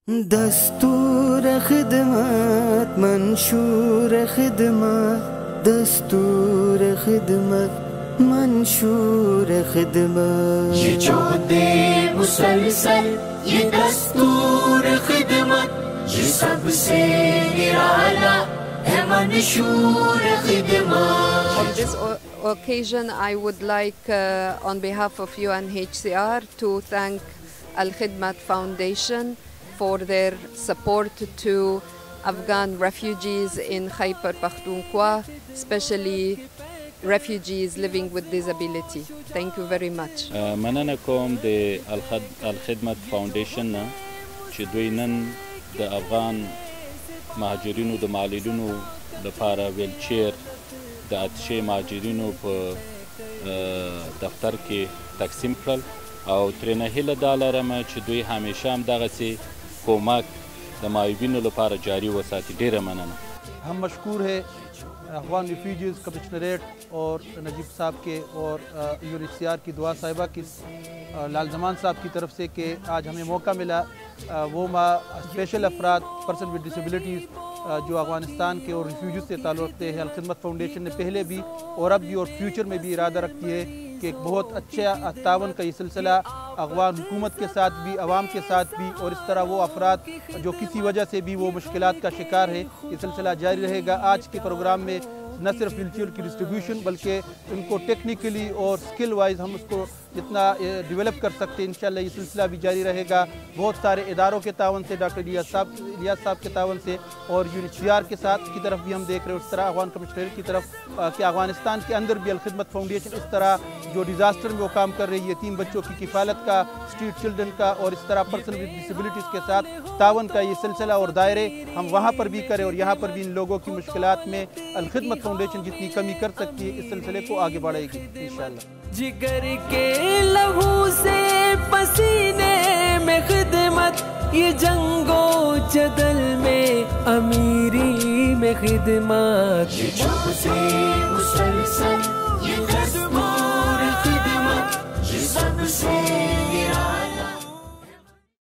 دستور خدمت منشور خدمت دستور خدمت منشور خدمت یہ جو دے مسلسل یہ دستور خدمت یہ سب سے نرالا ہے منشور خدمت. On this occasion I would like on behalf of UNHCR to thank Al-Khidmat Foundation for their support to Afghan refugees in Khyber Pakhtunkhwa, especially refugees living with disability. Thank you very much. مننه کوم د الخدمت فاؤنډیشن نه چې دوی نن د افغان مهاجرینو د معلولینو لپاره ویلچیر د اتشې مهاجرینو په دفتر کې تقسیم کړل او ترېنه هیله دا لرمه چې دوی همیشه هم دغسې کومک د معیوبینو لپاره جاری وساتي. ډیره مننه. हम मशकूर है अफगान रिफ्यूजीज़ कमिश्नरेट और नजीब साहब के और UNHCR की दुआ साहिबा की लाल जमान साहब की तरफ से कि आज हमें मौका मिला वो स्पेशल अफराद पर्सन विद डिसेबिलिटीज़ जो अफगानिस्तान के और रिफ्यूजीज़ से ताल्लुक़ रखते हैं. अलखदमत फाउंडेशन ने पहले भी और अब भी और फ्यूचर में भी इरादा रखती है कि एक बहुत अच्छा तावन का ये सिलसिला अफगान हुकूमत के साथ भी अवाम के साथ भी और इस तरह वो अफराद जो किसी वजह से भी वो मुश्किलात का शिकार है ये सिलसिला जारी रहेगा. आज के प्रोग्राम में न सिर्फ व्हीलचेयर की डिस्ट्रीब्यूशन बल्कि इनको टेक्निकली और स्किल वाइज हम उसको जितना डेवलप कर सकते हैं इंशाल्लाह ये सिलसिला भी जारी रहेगा. बहुत सारे इदारों के तावन से डॉक्टर इलियास साहब के तावन से और UNHCR के साथ की तरफ भी हम देख रहे हैं उस तरह अफगान कमिश्नरेट की तरफ कि अफगानिस्तान के अंदर भी अलखदमत फाउंडेशन इस तरह जो डिज़ास्टर में वो काम कर रही है 3 बच्चों की किफ़ालत का स्ट्रीट चिल्ड्रन का और इस तरह पर्सन विद डिसेबिलिटीज़ के साथ तावन का ये सिलसिला और दायरे हम वहाँ पर भी करें और यहाँ पर भी इन लोगों की मुश्किलात में अलखदमत फाउंडेशन जितनी कमी कर सकती है इस सिलसिले को आगे बढ़ाएगी इंशाअल्लाह. जिगर के लहू से पसीने में खिदमत ये जंगो जदल में अमीरी में खिदमत